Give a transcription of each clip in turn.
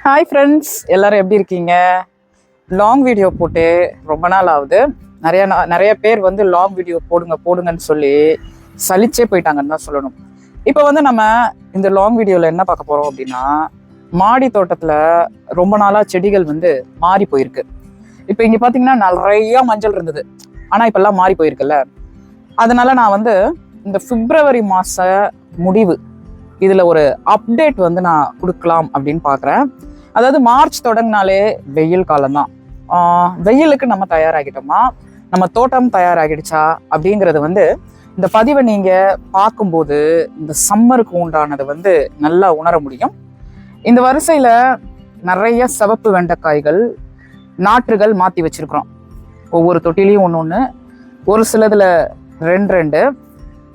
Hi friends, எல்லாரும் எப்படி இருக்கீங்க? லாங் வீடியோ போட்டு ரொம்ப நாள் ஆகுது. நிறைய பேர் வந்து லாங் வீடியோ போடுங்கன்னு சொல்லி சலிச்சே போயிட்டாங்கன்னு தான் சொல்லணும். இப்போ வந்து நம்ம இந்த லாங் வீடியோவில் என்ன பார்க்க போகிறோம் அப்படின்னா, மாடி தோட்டத்தில் ரொம்ப நாளாக செடிகள் வந்து மாறி போயிருக்கு. இப்போ இங்கே பார்த்தீங்கன்னா நிறைய மஞ்சள் இருந்தது, ஆனால் இப்போல்லாம் மாறி போயிருக்குல்ல. அதனால நான் வந்து இந்த பிப்ரவரி மாத முடிவு இதில் ஒரு அப்டேட் வந்து நான் கொடுக்கலாம் அப்படின்னு பார்க்குறேன். அதாவது மார்ச் தொடங்கினாலே வெயில் காலம்தான். வெயிலுக்கு நம்ம தயாராகிட்டோமா, நம்ம தோட்டம் தயாராகிடுச்சா அப்படிங்கிறது வந்து இந்த பதிவை நீங்கள் பார்க்கும்போது இந்த சம்மருக்கு உண்டானது வந்து நல்லா உணர முடியும். இந்த வரிசையில் நிறைய சிவப்பு வெண்டைக்காய்கள் நாற்றுகள் மாற்றி வச்சுருக்குறோம். ஒவ்வொரு தொட்டிலையும் ஒன்று ஒன்று, ஒரு சிலதில் ரெண்டு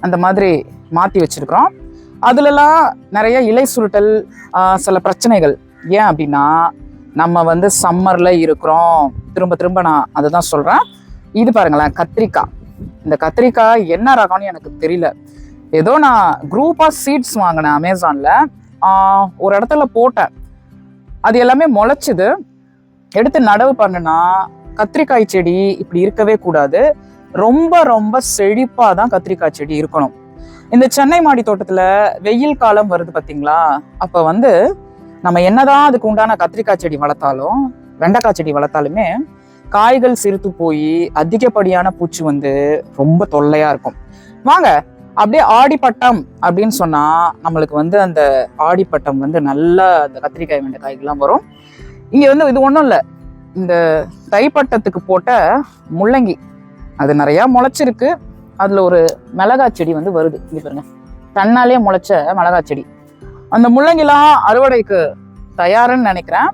அந்த மாதிரி மாற்றி வச்சுருக்குறோம். அதுலலாம் நிறைய இலை சுருட்டல், சில பிரச்சனைகள். ஏன் அப்படின்னா நம்ம வந்து சம்மரில் இருக்கிறோம். திரும்ப நான் அதை தான் சொல்கிறேன். இது பாருங்களேன், கத்திரிக்காய். இந்த கத்திரிக்காய் என்ன ரகம்னு எனக்கு தெரியல. ஏதோ நான் குரூப்பாக சீட்ஸ் வாங்கினேன் அமேசானில். ஒரு இடத்துல போட்டேன், அது எல்லாமே முளைச்சிது. எடுத்து நடவு பண்ணுனா கத்திரிக்காய் செடி இப்படி இருக்கவே கூடாது. ரொம்ப ரொம்ப செழிப்பாக தான் கத்திரிக்காய் செடி இருக்கணும். இந்த சென்னை மாடி தோட்டத்தில் வெயில் காலம் வருது பார்த்தீங்களா, அப்போ வந்து நம்ம என்னதான் அதுக்கு உண்டான கத்திரிக்காய் செடி வளர்த்தாலும் வெண்டைக்காய் செடி வளர்த்தாலுமே காய்கள் சிறுத்து போய் அதிகப்படியான பூச்சி வந்து ரொம்ப தொல்லையா இருக்கும். வாங்க அப்படியே ஆடிப்பட்டம் அப்படின்னு சொன்னா நம்மளுக்கு வந்து அந்த ஆடிப்பட்டம் வந்து நல்லா அந்த கத்திரிக்காய் வெண்டைக்காய்கள்லாம் வரும். இங்க வந்து இது ஒன்றும் இல்லை, இந்த தைப்பட்டத்துக்கு போட்ட முள்ளங்கி அது நிறையா முளைச்சிருக்கு. அதில் ஒரு மிளகாய் செடி வந்து வருது. இங்கே பாருங்க, தன்னாலே முளைச்ச மிளகாய் செடி. அந்த முள்ளங்கிலாம் அறுவடைக்கு தயாருன்னு நினைக்கிறேன்.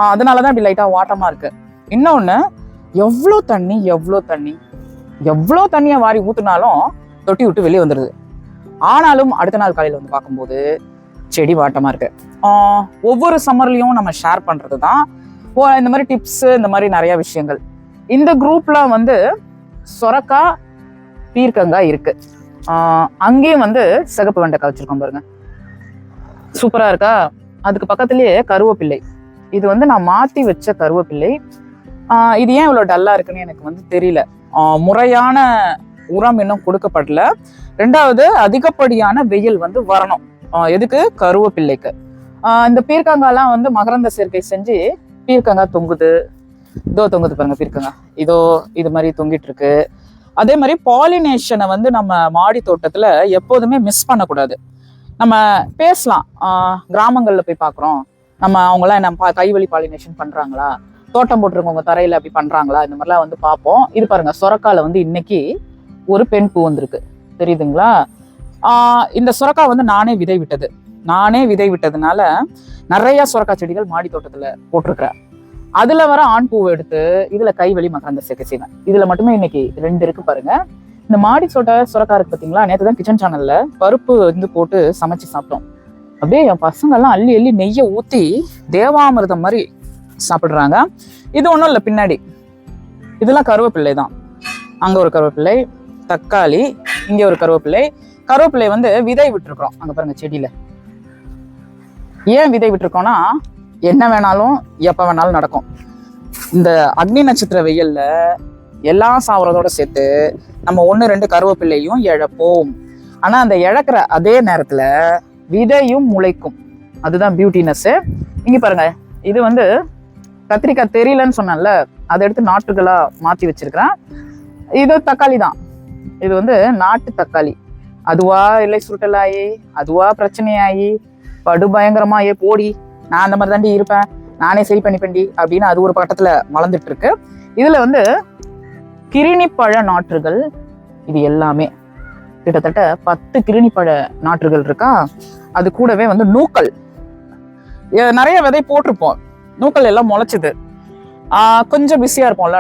அதனால தான் இப்படி லைட்டாக வாட்டமாக இருக்கு. இன்னொன்று, எவ்வளோ தண்ணியை வாரி ஊற்றுனாலும் தொட்டி விட்டு வெளியே வந்துடுது. ஆனாலும் அடுத்த நாள் காலையில் வந்து பார்க்கும்போது செடி வாட்டமாக இருக்கு. ஒவ்வொரு சம்மர்லையும் நம்ம ஷேர் பண்ணுறது தான் இந்த மாதிரி டிப்ஸு, இந்த மாதிரி நிறைய விஷயங்கள். இந்த குரூப்ல வந்து சொரக்காய், பீர்க்கங்காய் இருக்கு. அங்கேயும் வந்து சிகப்பு வெண்டைக்காய் வச்சிருக்கோம் பாருங்க, சூப்பரா இருக்கா. அதுக்கு பக்கத்துலயே கருவேப்பிள்ளை. இது வந்து நான் மாத்தி வச்ச கருவேப்பிள்ளை. இது ஏன் இவ்வளவு டல்லா இருக்குன்னு எனக்கு வந்து தெரியல. முறையான உரம் இன்னும் கொடுக்கப்படல. ரெண்டாவது, அதிகப்படியான வெயில் வந்து வரணும். எதுக்கு? கருவேப்பிள்ளைக்கு. இந்த பீர்க்கங்காய்லாம் வந்து மகரந்த சேர்க்கை செஞ்சு பீர்க்கங்காய் தொங்குது. தொங்குது பாருங்க பீர்க்கங்காய். இது மாதிரி தொங்கிட்டு இருக்கு. அதே மாதிரி பாலினேஷனை வந்து நம்ம மாடி தோட்டத்துல எப்போதுமே மிஸ் பண்ணக்கூடாது. நம்ம பேசலாம், கிராமங்களில் போய் பார்க்குறோம், நம்ம அவங்களாம் என்ன கைவழி பாலினேஷன் பண்ணுறாங்களா, தோட்டம் போட்டிருக்கவங்க தரையில் அப்படி பண்ணுறாங்களா, இந்த மாதிரிலாம் வந்து பார்ப்போம். இது பாருங்க, சொரக்காயில் வந்து இன்னைக்கு ஒரு பெண் பூ வந்திருக்கு, தெரியுதுங்களா? இந்த சொரக்காய் வந்து நானே விதை விட்டதுனால நிறைய சொரக்காய் செடிகள் மாடி தோட்டத்தில் போட்டிருக்கிறேன். அதுல வர ஆண் பூவை எடுத்து இதுல கைவழி மகரந்த சேர்க்கை செய்வேன். இதுல மட்டுமே இன்னைக்கு 2 இருக்கு பாருங்க. இந்த மாடி சொரக்காய் இருக்கு பார்த்தீங்களா, நேற்று தான் கிச்சன் சேனல்ல பருப்பு வந்து போட்டு சமைச்சு சாப்பிட்டோம். அப்படியே என் பசங்கள்லாம் அள்ளி நெய்யை ஊற்றி தேவாமிர்தம் மாதிரி சாப்பிட்றாங்க. இது ஒன்றும் இல்லை, பின்னாடி இதெல்லாம் கருவேப்பிள்ளை தான். அங்கே ஒரு கருவேப்பிள்ளை, தக்காளி, இங்கே ஒரு கருவேப்பிள்ளை வந்து விதை விட்டுருக்குறோம். அங்கே பாருங்க செடியில. ஏன் விதை விட்டுருக்கோம்னா, என்ன வேணாலும் எப்போ வேணாலும் நடக்கும். இந்த அக்னி நட்சத்திர வெயில்ல எல்லாம் சாவறதோட சேர்த்து நம்ம 1-2 கருவேப்பிள்ளையும் இழப்போம். ஆனா அந்த இழக்கிற அதே நேரத்துல விதையும் முளைக்கும். அதுதான் பியூட்டினஸ். இங்க பாருங்க, இது வந்து கத்திரிக்காய் தெரியலன்னு சொன்னேன்ல, அதை எடுத்து நாற்றுகளா மாத்தி வச்சிருக்கிறேன். இது தக்காளி தான். இது வந்து நாட்டு தக்காளி. அதுவா இலை சுருட்டலாயி, அதுவா பிரச்சனையாயி, படு பயங்கரமாயே போடி, நான் அந்த மாதிரி தாண்டி இருப்பேன், நானே சரி பண்ணிப்பேன்டி அப்படின்னு அது ஒரு பக்கத்துல வளர்ந்துட்டு இருக்கு. இதுல வந்து கிருணிப்பழ நாற்றுகள். இது எல்லாமே கிட்டத்தட்ட 10 கிருணிப்பழ நாற்றுகள் இருக்கா. அது கூடவே வந்து நூக்கள், நிறைய விதை போட்டிருப்போம். நூக்கள் எல்லாம் முளைச்சுது. கொஞ்சம் பிஸியா இருப்போம்ல,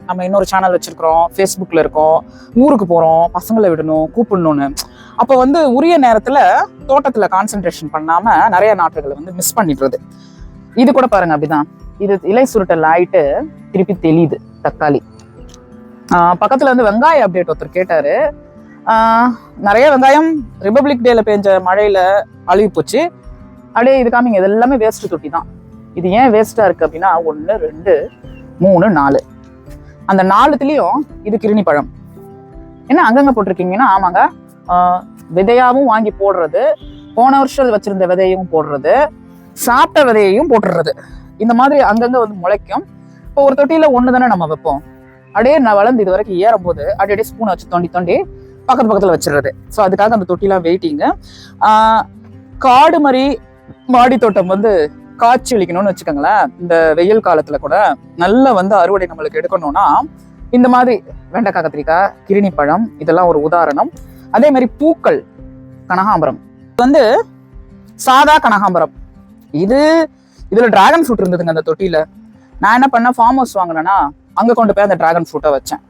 நம்ம இன்னொரு சேனல் வச்சிருக்கிறோம், ஃபேஸ்புக்ல இருக்கோம், ஊருக்கு போறோம், பசங்களை விடணும், கூப்பிடணும்னு. அப்போ வந்து உரிய நேரத்துல தோட்டத்துல கான்சென்ட்ரேஷன் பண்ணாம நிறைய நாற்றுகளை வந்து மிஸ் பண்ணிடுறது. இது கூட பாருங்க அப்படிதான். இது இலை சுருட்டல் ஆயிட்டு திருப்பி தெளியுது தக்காளி. பக்கத்துல வந்து வெங்காயம் அப்டேட் ஒருத்தர் கேட்டாரு. நிறைய வெங்காயம் ரிபப்ளிக் டேல பெஞ்ச மழையில அழுகி போச்சு. அப்படியே இது காமிங்க, இது எல்லாமே வேஸ்ட் தொட்டி தான். இது ஏன் வேஸ்டா இருக்கு அப்படின்னா 1 2 3 4 அந்த 4த்துலயும் இது கிருணி பழம். என்ன அங்கங்க போட்டிருக்கீங்கன்னா, ஆமாங்க, விதையாவும் வாங்கி போடுறது, போன வருஷம் வச்சிருந்த விதையும் போடுறது, சாப்பிட்ட விதையையும் போட்டுடுறது. இந்த மாதிரி அங்கங்க வந்து முளைக்கும். இப்போ ஒரு தொட்டியில 1 தானே நம்ம வைப்போம். அப்படியே நான் வளர்ந்து இது வரைக்கும் ஏறும் போது அப்படியே ஸ்பூனை வச்சு தோண்டி தோண்டி பக்கத்துல வச்சிடுறது. ஸோ அதுக்காக அந்த தொட்டிலாம் வெயிட்டிங்க. காடு மாதிரி மாடி தோட்டம் வந்து காய்ச்சி அளிக்கணும்னு வச்சுக்கோங்களேன். இந்த வெயில் காலத்துல கூட நல்ல வந்து அறுவடை நம்மளுக்கு எடுக்கணும்னா இந்த மாதிரி வெண்டைக்காய், கத்திரிக்காய், கிருணி பழம் இதெல்லாம் ஒரு உதாரணம். அதே மாதிரி பூக்கள், கனகாம்பரம் வந்து சாதா கனகாம்பரம். இதுல டிராகன் ஃப்ரூட் இருந்ததுங்க அந்த தொட்டியில. நான் என்ன பண்ணேன், ஃபார்ம் ஹவுஸ் வாங்கினேன்னா அங்க கொண்டு போய் அந்த டிராகன் ஃப்ரூட்டை வச்சேன்.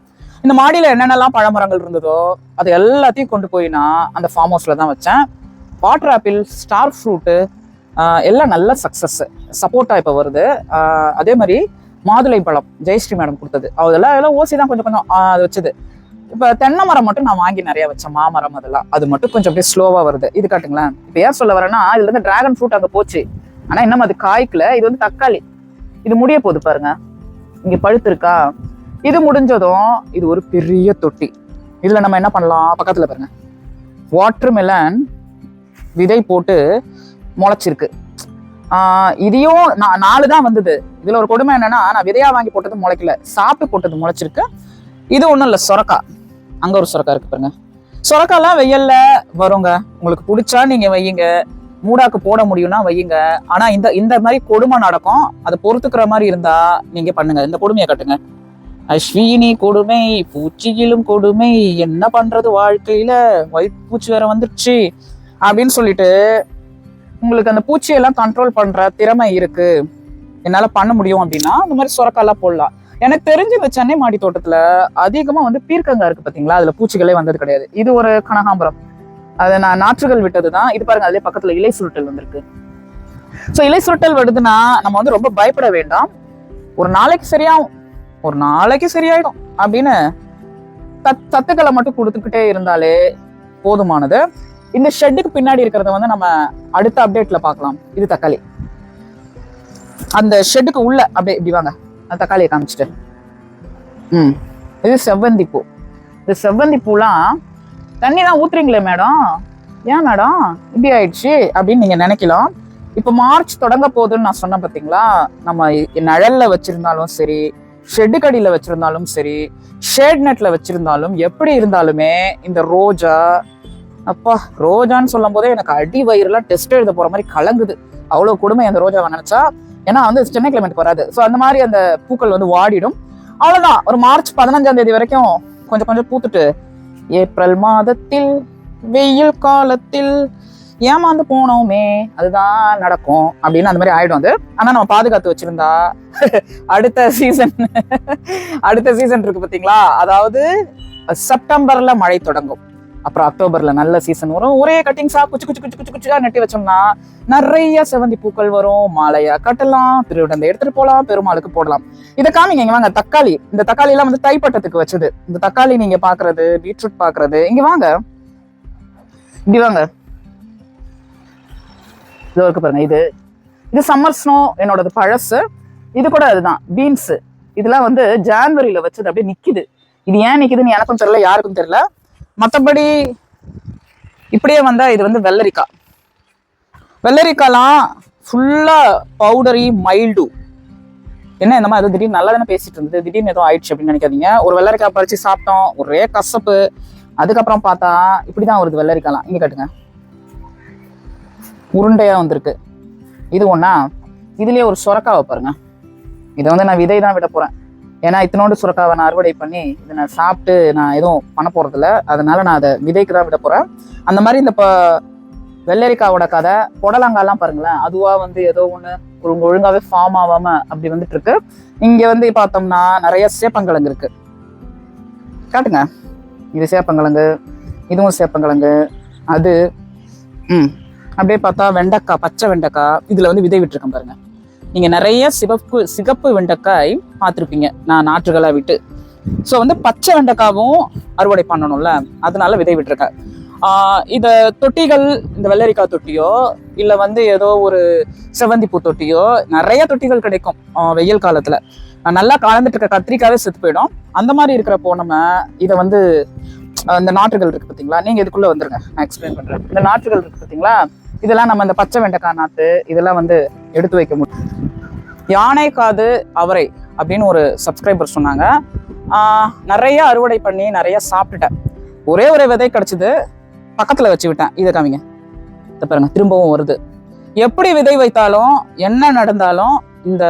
இந்த மாடியில என்னென்னலாம் பழமரங்கள் இருந்ததோ அது எல்லாத்தையும் கொண்டு போய் நான் அந்த ஃபார்ம் ஹவுஸ்ல தான் வச்சேன். வாட்டர் ஆப்பிள், ஸ்டார் ஃப்ரூட்டு எல்லாம் நல்ல சக்சஸ். சப்போட்டா இப்போ வருது. அதே மாதிரி மாதுளை பழம் ஜெயஸ்ரீ மேடம் கொடுத்தது. அதெல்லாம் ஓசி தான் கொஞ்சம் கொஞ்சம் அது வச்சது. இப்போ தென்னை மரம் மட்டும் நான் வாங்கி நிறைய வச்சேன். மாமரம் அதெல்லாம் அது மட்டும் கொஞ்சம் அப்படியே ஸ்லோவா வருது. இது காட்டுங்களேன். இப்போ ஏன் சொல்ல வரேன்னா, இதுல இருந்து டிராகன் ஃப்ரூட் அங்கே போச்சு, ஆனா இன்னும் அது காய்க்கல. இது வந்து தக்காளி, இது முடிய போகுது பாருங்க. இங்க பழுத்து இருக்கா? இது முடிஞ்சதும் இது ஒரு பெரிய தொட்டி. இதுல நம்ம என்ன பண்ணலாம், பக்கத்துல பாருங்க, வாட்டர் மெலன் விதை போட்டு முளைச்சிருக்கு. இதையும் 4 தான் வந்தது. இதுல ஒரு கொடுமை என்னன்னா, நான் விதையா வாங்கி போட்டது முளைக்கல, சாப்பிட்டு போட்டது முளைச்சிருக்கு. இது ஒண்ணும் இல்ல, சொரக்கா. அங்க ஒரு சொரக்கா இருக்கு பாருங்க. சொரக்காலாம் வெயில்ல வருங்க. உங்களுக்கு பிடிச்சா நீங்க வையுங்க, மூடாக்கு போட முடியும்னா வையுங்க. ஆனா இந்த மாதிரி கொடுமை நடக்கும். அதை பொறுத்துக்கிற மாதிரி இருந்தா நீங்க பண்ணுங்க. இந்த கொடுமையை கட்டுங்க. அஸ்வினி கொடுமை, பூச்சியிலும் கொடுமை, என்ன பண்றது வாழ்க்கையில, ஒயிட் பூச்சி வேற வந்துருச்சு அப்படின்னு சொல்லிட்டு உங்களுக்கு அந்த பூச்சியெல்லாம் கண்ட்ரோல் பண்ற திறமை இருக்கு, என்னால பண்ண முடியும் அப்படின்னா இந்த மாதிரி சொரக்காலாம் போடலாம். எனக்கு தெரிஞ்சு இந்த சென்னை மாடி தோட்டத்துல அதிகமா வந்து பீர்க்கங்காய் இருக்கு பாத்தீங்களா, அதுல பூச்சிகளே வந்தது கிடையாது. இது ஒரு கனகாம்பரம், அதை நான் நாற்றுகள் விட்டதுதான். இது பாருங்க, அதுல பக்கத்துல இலை சுருட்டல் வந்திருக்கு. ஸோ இலை சுருட்டல் வருதுன்னா நம்ம வந்து ரொம்ப பயப்பட வேண்டாம். ஒரு நாளைக்கு சரியாயிடும் அப்படின்னு சத்துக்களை மட்டும் கொடுத்துக்கிட்டே இருந்தாலே போதுமானது. இந்த ஷெட்டுக்கு பின்னாடி இருக்கிறத வந்து நம்ம அடுத்த அப்டேட்ல பார்க்கலாம். இது தக்காளி. அந்த ஷெட்டுக்கு உள்ள அப்படியே இப்படி வாங்க, அந்த தக்காளியை காமிச்சிட்டு. இது செவ்வந்தி பூ. இந்த செவ்வந்தி பூலாம் தண்ணி தான் ஊத்துறீங்களே மேடம், ஏன் மேடம் இப்படி ஆயிடுச்சு அப்படின்னு நீங்க நினைக்கலாம். இப்ப மார்ச் தொடங்க போகுதுன்னு நான் சொன்னேன் பாத்தீங்களா. நம்ம நிழல்ல வச்சிருந்தாலும் சரி, ஷெட்டு கடியில வச்சிருந்தாலும் சரி, ஷேட் நெட்ல வச்சிருந்தாலும், எப்படி இருந்தாலுமே இந்த ரோஜா, அப்பா ரோஜான்னு சொல்லும் போதே எனக்கு அடி வயிறுலாம் டெஸ்ட் எழுத போற மாதிரி கலங்குது. அவ்வளவு கொடுமை அந்த ரோஜாவை நினைச்சா. ஏன்னா வந்து சென்னை கிளைமேட் வராது. ஸோ அந்த மாதிரி அந்த பூக்கள் வந்து வாடிடும். அவ்வளவுதான். ஒரு மார்ச் 15ஆம் தேதி வரைக்கும் கொஞ்சம் கொஞ்சம் பூத்துட்டு, ஏப்ரல் மாதத்தில் வெயில் காலத்தில் ஏமாந்து போனோமே அதுதான் நடக்கும் அப்படின்னு அந்த மாதிரி ஆயிடும் அது. ஆனா நம்ம பாதுகாத்து வச்சிருந்தா அடுத்த சீசன் இருக்கு பாத்தீங்களா. அதாவது செப்டம்பர்ல மழை தொடங்கும், அப்புறம் அக்டோபர்ல நல்ல சீசன் வரும். ஒரே கட்டிங்ஸா குச்சி குச்சி குச்சி குச்சி குச்சியா நட்டி வச்சோம்னா நிறைய செவந்தி பூக்கள் வரும். மாலையா கட்டலாம், திருவிடந்தை எடுத்துட்டு போகலாம், பெருமாளுக்கு போடலாம். இதை காமிங்க. இங்க வாங்க, தக்காளி. இந்த தக்காளி எல்லாம் வந்து தைப்பட்டத்துக்கு வச்சது. இந்த தக்காளி நீங்க பாக்குறது, பீட்ரூட் பாக்குறது. இங்க வாங்க, இப்படி வாங்க, இது இருக்கு பாருங்க. இது சம்மர் ஸ்னோ என்னோடது பழசு. இது கூட அதுதான் பீன்ஸ். இதெல்லாம் வந்து ஜான்வரியில வச்சது அப்படியே நிக்குது. இது ஏன் நிக்குதுன்னு எனக்கும் தெரியல, யாருக்கும் தெரியல. மற்றபடி இப்படியே வந்தா இது வந்து வெள்ளரிக்காய். வெள்ளரிக்காய்லாம் ஃபுல்லா பவுடரி மைல்டு. என்ன இந்த மாதிரி திடீர்னு நல்லா தானே பேசிட்டு இருந்தது, திடீர்னு எதுவும் ஆயிடுச்சு அப்படின்னு நினைக்காதீங்க. ஒரு வெள்ளரிக்காய் பறிச்சு சாப்பிட்டோம், ஒரே கசப்பு. அதுக்கப்புறம் பார்த்தா இப்படிதான் வருது வெள்ளரிக்காய்லாம். இங்க காட்டுங்க, உருண்டையா வந்திருக்கு. இது ஒண்ணா. இதுலயே ஒரு சுரக்காவை பாருங்க. இதை வந்து நான் விதை தான் விட போறேன். ஏன்னா இத்தனோண்டு சுரக்காவை நான் அறுவடை பண்ணி இதை நான் சாப்பிட்டு நான் எதுவும் பண்ண போறதில்ல. அதனால நான் அதை விதைக்கு தான் விட போறேன். அந்த மாதிரி இந்த வெள்ளரிக்காவோட கதை. புடலங்காய்லாம் பாருங்களேன், அதுவா வந்து ஏதோ ஒண்ணு ஒழுங்காவே ஃபார்ம் ஆகாம அப்படி வந்துட்டு இருக்கு. இங்க வந்து பார்த்தோம்னா நிறைய சேப்பங்கிழங்கு இருக்கு. காட்டுங்க, இது சேப்பங்கிழங்கு, இதுவும் சேப்பங்கிழங்கு. அது அப்படியே பார்த்தா வெண்டைக்காய், பச்சை வெண்டைக்காய். இதுல வந்து விதை விட்டுருக்கேன் பாருங்க. நீங்க நிறைய சிகப்பு வெண்டைக்காய் பார்த்துருப்பீங்க நான் நாற்றுகளா விட்டு. ஸோ வந்து பச்சை வெண்டைக்காவும் அறுவடை பண்ணணும்ல, அதனால விதை விட்டுருக்கேன். இத தொட்டிகள், இந்த வெள்ளரிக்காய் தொட்டியோ இல்ல வந்து ஏதோ ஒரு செவந்திப்பூ தொட்டியோ, நிறைய தொட்டிகள் கிடைக்கும் வெயில் காலத்துல. நல்லா கலந்துட்டு இருக்க கத்திரிக்காவே செத்து போயிடும். அந்த மாதிரி இருக்கிறப்போ நம்ம இதை வந்து இந்த நாற்றுகள் இருக்கு பார்த்தீங்களா, நீங்க இதுக்குள்ள வந்துருங்க, நான் எக்ஸ்பிளைன் பண்றேன். இந்த நாற்றுகள் இருக்கு பார்த்தீங்களா, இதெல்லாம் நம்ம இந்த பச்சை வெண்டைக்காய் நாத்து இதெல்லாம் வந்து எடுத்து வைக்க முடியும். யானை காது அவரை அப்படின்னு ஒரு சப்ஸ்கிரைபர் சொன்னாங்க. நிறைய அறுவடை பண்ணி நிறைய சாப்பிட்டுட்டேன். ஒரே ஒரு விதை கிடைச்சது, பக்கத்துல வச்சு விட்டேன். இதை காமிங்க, இதை பாருங்க, திரும்பவும் வருது. எப்படி விதை வைத்தாலும் என்ன நடந்தாலும் இந்த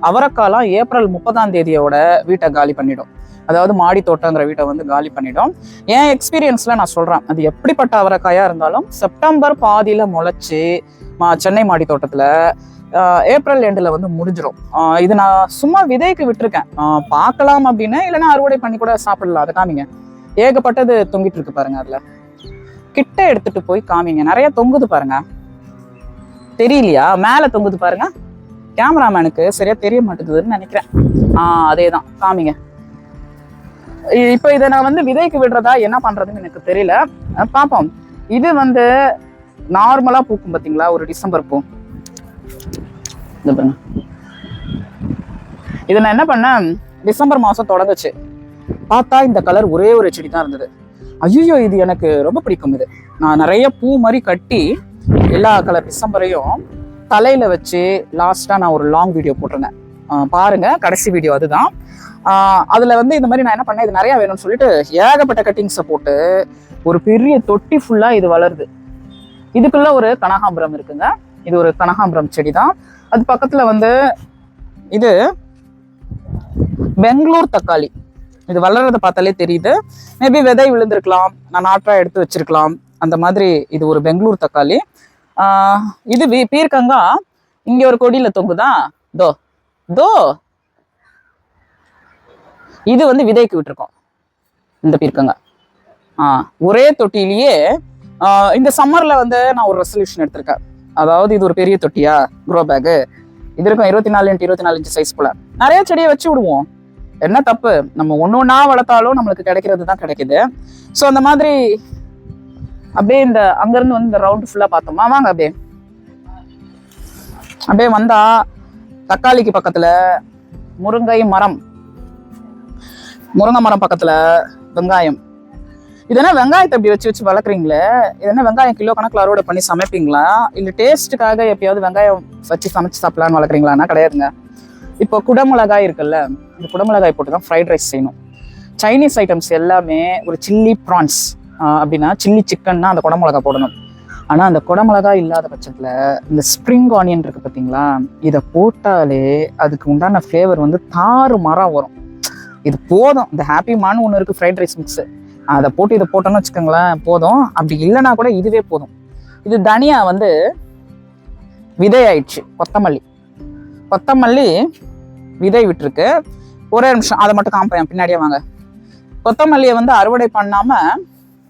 அவரைக்காலாம் ஏப்ரல் 30ஆம் தேதியோட வீட்டை காலி பண்ணிடும். அதாவது மாடி தோட்டங்கிற வீட்டை வந்து காலி பண்ணிடும். என் எக்ஸ்பீரியன்ஸ்ல நான் சொல்றேன், அது எப்படிப்பட்ட அவரைக்காயா இருந்தாலும் செப்டம்பர் பாதியில முளைச்சு சென்னை மாடி தோட்டத்துல ஏப்ரல் எண்டில் வந்து முடிஞ்சிடும். இது நான் சும்மா விதைக்கு விட்டுருக்கேன், பார்க்கலாம் அப்படின்னு, இல்லைன்னா அறுவடை பண்ணி கூட சாப்பிடலாம். அதை காமிங்க, ஏகப்பட்டது தொங்கிட்டு இருக்கு பாருங்க. அதுல கிட்ட எடுத்துட்டு போய் காமிங்க, நிறைய தொங்குது பாருங்க. தெரியலையா? மேல தொங்குது பாருங்க. கேமராமேனுக்கு சரியா தெரிய மாட்டேங்குதுன்னு நினைக்கிறேன். அதேதான், காமிங்க. இப்ப இதை நான் வந்து விதைக்கு விடுறதா என்ன பண்றதுன்னு எனக்கு தெரியல, பாப்போம். இது வந்து நார்மலா பூக்கும் பாத்தீங்களா, ஒரு டிசம்பர் பூ. இதை நான் என்ன பண்ணேன், டிசம்பர் மாசம் தொடங்குச்சு, பார்த்தா இந்த கலர் ஒரே ஒரு செடி தான் இருந்தது. ஐயோ, இது எனக்கு ரொம்ப பிடிக்கும். இது நான் நிறைய பூ மாதிரி கட்டி எல்லா கலர் டிசம்பரையும் தலையில வச்சு லாஸ்டா நான் ஒரு லாங் வீடியோ போட்டிருந்தேன், பாருங்க, கடைசி வீடியோ அதுதான். அதுல வந்து இந்த மாதிரி நான் என்ன பண்ணேன், இது நிறைய வேணும்னு சொல்லிட்டு ஏகப்பட்ட கட்டிங்ஸை போட்டு ஒரு பெரிய தொட்டி ஃபுல்லா இது வளருது. இதுக்குள்ள ஒரு கனகாம்பரம் இருக்குங்க. இது ஒரு கனகாம்பரம் செடி தான். அது பக்கத்துல வந்து இது பெங்களூர் தக்காளி. இது வளர்றதை பார்த்தாலே தெரியுது. மேபி விதை விழுந்திருக்கலாம், நான் நாற்றா எடுத்து வச்சிருக்கலாம். அந்த மாதிரி இது ஒரு பெங்களூர் தக்காளி. இது பீர்க்கங்கா. இங்க ஒரு கொடியில தொங்குதான், தோ தோ. இது வந்து விதைக்கு விட்டுருக்கோம் இந்த பீர்க்கங்கா. ஒரே தொட்டிலேயே இந்த சம்மர்ல வந்து நான் ஒரு ரெசல்யூஷன் எடுத்திருக்கேன். அதாவது இது ஒரு பெரிய தொட்டியா, க்ரோ பேக்கு, இது இருக்கும் 24x24 இன்ச் சைஸ் போல. நிறைய செடியை வச்சு விடுவோம், என்ன தப்பு? நம்ம ஒன்னொன்னா வளர்த்தாலும் நம்மளுக்கு கிடைக்கிறது தான் கிடைக்குது. ஸோ அந்த மாதிரி அப்படியே இந்த அங்கிருந்து வந்து இந்த ரவுண்ட் ஃபுல்லா பார்த்தோமா, வாங்க அப்படியே வந்தா தக்காளிக்கு பக்கத்துல முருங்கை மரம், முருங்கை மரம் பக்கத்துல வெங்காயம். இது என்ன வெங்காயத்தை அப்படி வச்சு வளர்க்குறீங்களே, இது என்ன வெங்காயம் கிலோ கணக்கில் அறுவடை பண்ணி சமைப்பீங்களா, இல்லை டேஸ்ட்டுக்காக எப்பயாவது வெங்காயம் வச்சு சமைச்சு சாப்பிடலான்னு வளர்க்குறீங்களான்னா கிடையாதுங்க. இப்போ குடமிளகாய் இருக்குல்ல, இந்த குடமிளகாய் போட்டு தான் ஃப்ரைட் ரைஸ் செய்யணும். சைனீஸ் ஐட்டம்ஸ் எல்லாமே ஒரு சில்லி ப்ரான்ஸ் அப்படின்னா சில்லி சிக்கன்னா அந்த குடமிளகாய் போடணும். ஆனால் அந்த குடமிளகாய் இல்லாத பட்சத்தில் இந்த ஸ்ப்ரிங் ஆனியன் இருக்குது பார்த்தீங்களா, இதை போட்டாலே அதுக்கு உண்டான ஃப்ளேவர் வந்து தாறு மரம் வரும். இது போதும். இந்த ஹாப்பி மான்னு ஒன்று இருக்குது, ஃப்ரைட் ரைஸ் மிக்ஸு, அதை போட்டு இதை போட்டோன்னு வச்சுக்கோங்களேன், போதும். அப்படி இல்லைன்னா கூட இதுவே போதும். இது தனியா வந்து விதை ஆயிடுச்சு. கொத்தமல்லி விதை விட்டுருக்கு. ஒரே நிமிஷம், அதை மட்டும் காமிப்பேன், பின்னாடியே வாங்க. கொத்தமல்லியை வந்து அறுவடை பண்ணாம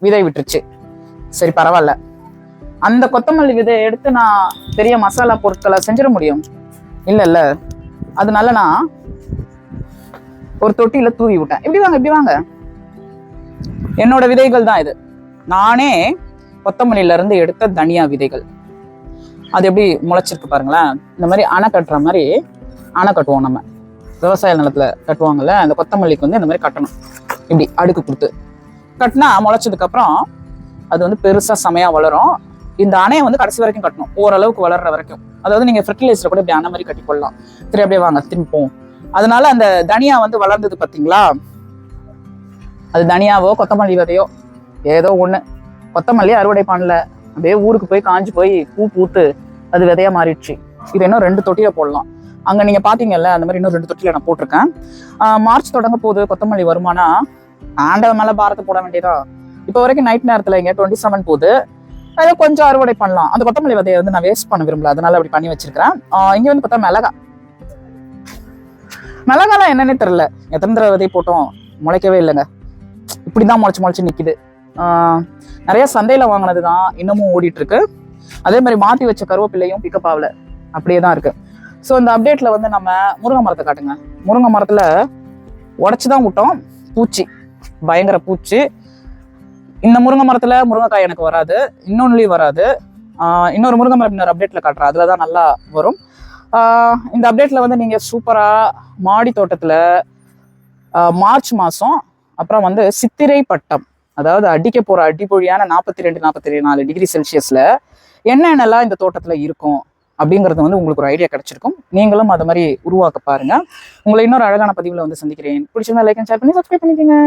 விதை விட்டுருச்சு. சரி, பரவாயில்ல. அந்த கொத்தமல்லி விதையை எடுத்து நான் பெரிய மசாலா பொருட்களை செஞ்சிட முடியும் இல்ல. அதனால நான் ஒரு தொட்டியில தூவி விட்டேன். இப்படி வாங்க. என்னோட விதைகள் தான் இது. நானே கொத்தமல்லியில இருந்து எடுத்த தனியா விதைகள். அது எப்படி முளைச்சிருக்கு பாருங்களேன். இந்த மாதிரி அணை கட்டுற மாதிரி அணை கட்டுவோம். நம்ம விவசாய நிலத்துல கட்டுவாங்கல்ல, அந்த கொத்தமல்லிக்கு வந்து இந்த மாதிரி கட்டணும். இப்படி அடுக்கு கொடுத்து கட்டினா முளைச்சதுக்கு அப்புறம் அது வந்து பெருசா செமையா வளரும். இந்த அணையை வந்து கடைசி வரைக்கும் கட்டணும், ஓரளவுக்கு வளர்ற வரைக்கும். அதாவது நீங்க ஃபெர்டிலைசர் கூட இப்படி அணை மாதிரி கட்டி கொள்ளலாம். சரி, அப்படியே வாங்க, திரும்பி போவோம். அதனால அந்த தனியா வந்து வளர்ந்தது பார்த்தீங்களா, அது தனியாவோ கொத்தமல்லி விதையோ ஏதோ ஒண்ணு. கொத்தமல்லி அறுவடை பண்ணல, அப்படியே ஊருக்கு போய் காஞ்சு போய் பூ பூத்து அது விதையா மாறிடுச்சு. இது இன்னும் 2 தொட்டியில போடலாம். அங்க நீங்க பாத்தீங்கல்ல, அந்த மாதிரி இன்னும் 2 தொட்டியில நான் போட்டிருக்கேன். மார்ச் தொடங்க போது கொத்தமல்லி வருமானா ஆண்டவ மேல பாரத்தை போட வேண்டியதா. இப்போ வரைக்கும் நைட் நேரத்துல இங்க 27 போகுது. அதை கொஞ்சம் அறுவடை பண்ணலாம். அந்த கொத்தமல்லி விதையை வந்து நான் வேஸ்ட் பண்ண விரும்பல, அதனால அப்படி பண்ணி வச்சிருக்கிறேன். இங்க வந்து பார்த்தா மிளகாலாம் என்னன்னே தெரியல, எத்தனை தடவை விதை போட்டோம், முளைக்கவே இல்லைங்க. இப்படிதான் முளைச்சு நிக்குது. நிறைய சந்தையில வாங்கினது தான் இன்னமும் ஓடிட்டு இருக்கு. அதே மாதிரி மாத்தி வச்ச கருவேப்பிள்ளையும் பிக்கப் ஆகல, அப்படியே தான் இருக்கு. ஸோ இந்த அப்டேட்ல வந்து நம்ம முருங்கை மரத்தை காட்டுங்க. முருங்கை மரத்துல உடச்சுதான் விட்டோம், பூச்சி, பயங்கர பூச்சி. இந்த முருங்கை மரத்துல முருங்கைக்காய் எனக்கு வராது, இன்னொன்னுலயும் வராது. இன்னொரு முருங்கை மரம் இன்னொரு அப்டேட்ல காட்டுறேன், அதுல தான் நல்லா வரும். இந்த அப்டேட்ல வந்து நீங்க சூப்பரா மாடி தோட்டத்துல மார்ச் மாசம் அப்புறம் வந்து சித்திரை பட்டம், அதாவது அடிக்க போற அடிப்பொழியான 42-44 டிகிரி செல்சியஸ்ல என்னென்னலாம் இந்த தோட்டத்துல இருக்கும் அப்படிங்கிறது வந்து உங்களுக்கு ஒரு ஐடியா கிடைச்சிருக்கும். நீங்களும் அதை மாதிரி உருவாக்க பாருங்க. உங்களை இன்னொரு அழகான பதிவுல வந்து சந்திக்கிறேன். பிடிச்சிருந்தா லைக் அண்ட் ஷேர் பண்ணி சப்ஸ்கிரைப் பண்ணிக்கோங்க.